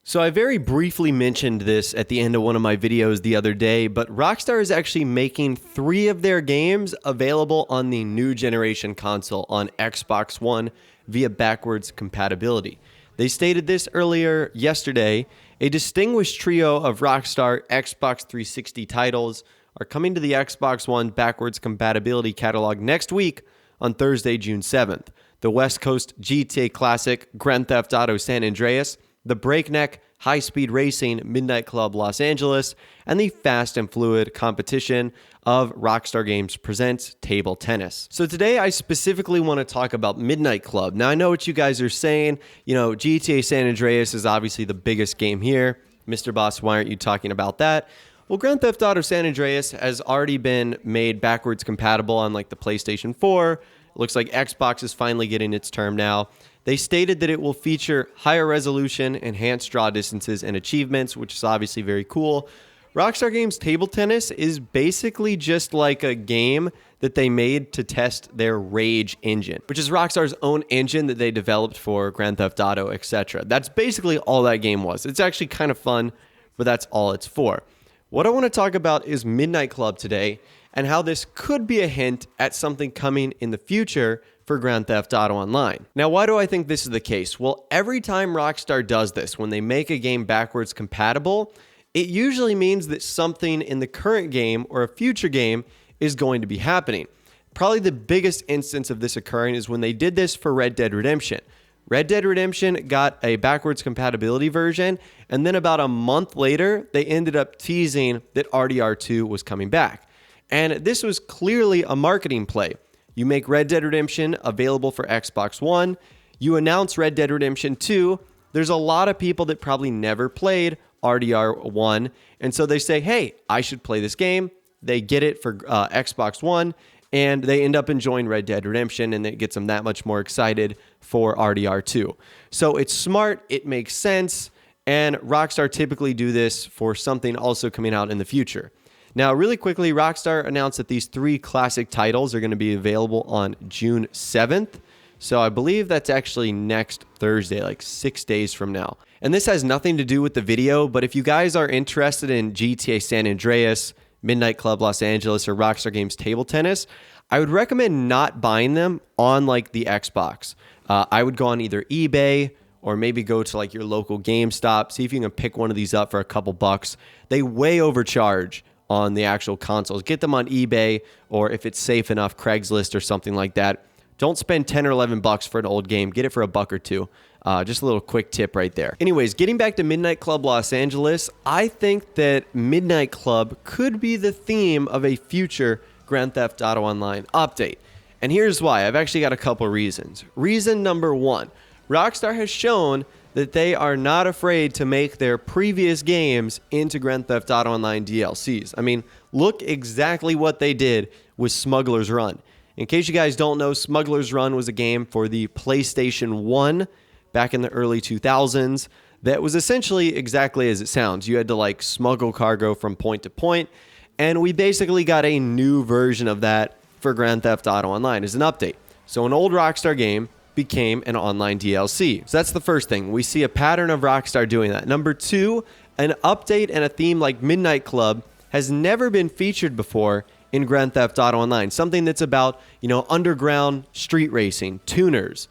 So I very briefly mentioned this at the end of one of my videos the other day, but Rockstar is actually making 3 of their games available on the new generation console on Xbox One via backwards compatibility. They stated this earlier yesterday. A distinguished trio of Rockstar Xbox 360 titles are coming to the Xbox One backwards compatibility catalog next week on Thursday, June 7th. The West Coast GTA classic Grand Theft Auto San Andreas, the breakneck high-speed racing Midnight Club Los Angeles, and the fast and fluid competition of Rockstar Games Presents Table Tennis. So today I specifically want to talk about Midnight Club. Now I know what you guys are saying. GTA San Andreas is obviously the biggest game here. Mr. Boss, why aren't you talking about that? Well, Grand Theft Auto San Andreas has already been made backwards compatible on like the PlayStation 4. It looks like Xbox is finally getting its term now. They stated that it will feature higher resolution, enhanced draw distances, and achievements, which is obviously very cool. Rockstar Games Table Tennis is basically just like a game that they made to test their Rage engine, which is Rockstar's own engine that they developed for Grand Theft Auto, etc. That's basically all that game was. It's actually kind of fun, but that's all it's for. What I want to talk about is Midnight Club today and how this could be a hint at something coming in the future for Grand Theft Auto Online. Now, why do I think this is the case? Well, every time Rockstar does this, when they make a game backwards compatible, it usually means that something in the current game or a future game is going to be happening. Probably the biggest instance of this occurring is when they did this for Red Dead Redemption. Red Dead Redemption got a backwards compatibility version, and then about a month later, they ended up teasing that RDR2 was coming back. And this was clearly a marketing play. You make Red Dead Redemption available for Xbox One. You announce Red Dead Redemption 2. There's a lot of people that probably never played RDR1. And so they say, hey, I should play this game. They get it for Xbox One. And they end up enjoying Red Dead Redemption. And it gets them that much more excited for RDR2. So it's smart. It makes sense. And Rockstar typically do this for something also coming out in the future. Now, really quickly, Rockstar announced that these 3 classic titles are going to be available on June 7th. So I believe that's actually next Thursday, like 6 days from now. And this has nothing to do with the video, but if you guys are interested in GTA San Andreas, Midnight Club Los Angeles, or Rockstar Games Table Tennis, I would recommend not buying them on like the Xbox. I would go on either eBay or maybe go to like your local GameStop, see if you can pick one of these up for a couple bucks. They way overcharge on the actual consoles. Get them on eBay, or if it's safe enough, Craigslist or something like that. Don't spend 10 or 11 bucks for an old game. Get it for $1 or $2. Just a little quick tip right there. Anyways, getting back to Midnight Club Los Angeles, I think that Midnight Club could be the theme of a future Grand Theft Auto Online update. And here's why. I've actually got a couple reasons. Reason number 1, Rockstar has shown that they are not afraid to make their previous games into Grand Theft Auto Online DLCs. I mean, look exactly what they did with Smuggler's Run. In case you guys don't know, Smuggler's Run was a game for the PlayStation 1 back in the early 2000s that was essentially exactly as it sounds. You had to like smuggle cargo from point to point, and we basically got a new version of that for Grand Theft Auto Online as an update. So an old Rockstar game became an online DLC. So that's the first thing. We see a pattern of Rockstar doing that. Number 2, an update and a theme like Midnight Club has never been featured before in Grand Theft Auto Online. Something that's about, underground street racing, tuners,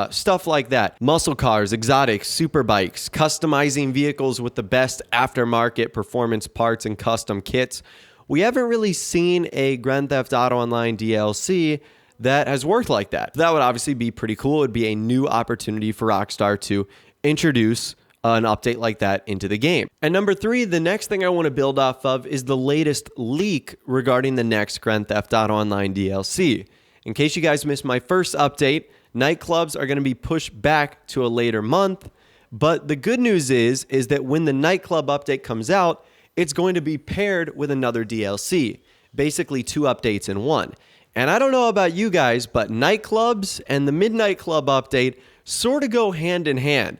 stuff like that. Muscle cars, exotics, super bikes, customizing vehicles with the best aftermarket performance parts and custom kits. We haven't really seen a Grand Theft Auto Online DLC that has worked like that. That would obviously be pretty cool. It would be a new opportunity for Rockstar to introduce an update like that into the game. And number 3, the next thing I want to build off of is the latest leak regarding the next Grand Theft Auto Online DLC. In case you guys missed my first update, nightclubs are going to be pushed back to a later month. But the good news is that when the nightclub update comes out, it's going to be paired with another DLC. Basically 2 updates in one. And I don't know about you guys, but nightclubs and the Midnight Club update sort of go hand in hand.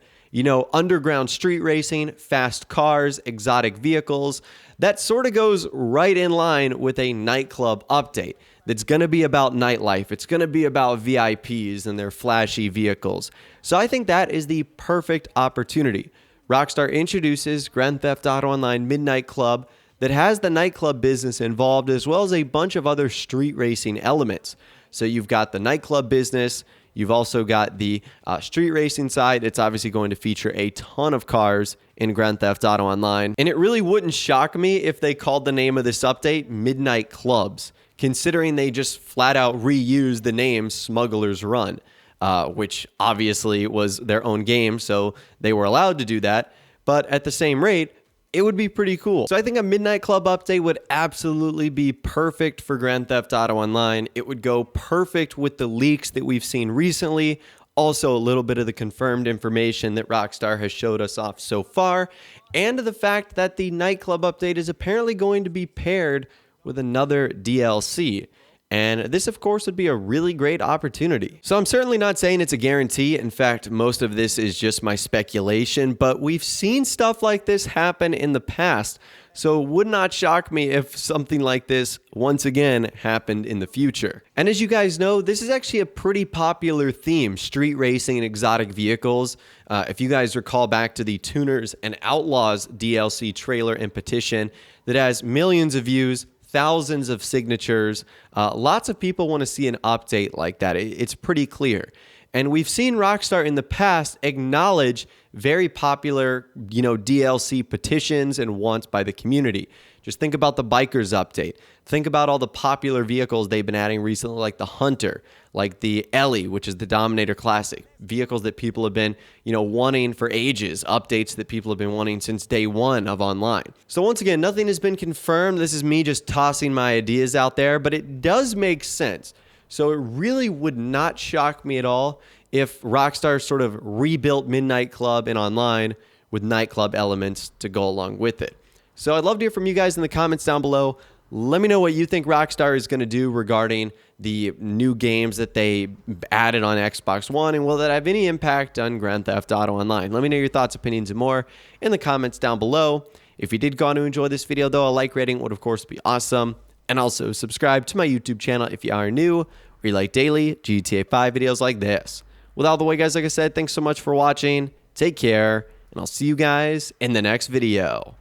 Underground street racing, fast cars, exotic vehicles. That sort of goes right in line with a nightclub update that's going to be about nightlife. It's going to be about VIPs and their flashy vehicles. So I think that is the perfect opportunity. Rockstar introduces Grand Theft Auto Online Midnight Club that has the nightclub business involved, as well as a bunch of other street racing elements. So you've got the nightclub business, you've also got the street racing side. It's obviously going to feature a ton of cars in Grand Theft Auto Online. And it really wouldn't shock me if they called the name of this update Midnight Clubs, considering they just flat out reused the name Smuggler's Run. Which obviously was their own game, so they were allowed to do that. But at the same rate, it would be pretty cool. So I think a Midnight Club update would absolutely be perfect for Grand Theft Auto Online. It would go perfect with the leaks that we've seen recently. Also, a little bit of the confirmed information that Rockstar has showed us off so far. And the fact that the nightclub update is apparently going to be paired with another DLC. And this, of course, would be a really great opportunity. So I'm certainly not saying it's a guarantee. In fact, most of this is just my speculation, but we've seen stuff like this happen in the past. So it would not shock me if something like this once again happened in the future. And as you guys know, this is actually a pretty popular theme, street racing and exotic vehicles. If you guys recall back to the Tuners and Outlaws DLC trailer and petition that has millions of views, thousands of signatures. Lots of people want to see an update like that. It's pretty clear. And we've seen Rockstar in the past acknowledge very popular, DLC petitions and wants by the community. Just think about the Bikers update. Think about all the popular vehicles they've been adding recently, like the Hunter, like the Ellie, which is the Dominator Classic. Vehicles that people have been, wanting for ages. Updates that people have been wanting since day one of online. So once again, nothing has been confirmed. This is me just tossing my ideas out there, but it does make sense. So it really would not shock me at all if Rockstar sort of rebuilt Midnight Club in online with nightclub elements to go along with it. So I'd love to hear from you guys in the comments down below. Let me know what you think Rockstar is going to do regarding the new games that they added on Xbox One, and will that have any impact on Grand Theft Auto Online? Let me know your thoughts, opinions, and more in the comments down below. If you did go on to enjoy this video, though, a like rating would, of course, be awesome. And also subscribe to my YouTube channel if you are new, or you like daily GTA 5 videos like this. With all the way, guys, like I said, thanks so much for watching. Take care, and I'll see you guys in the next video.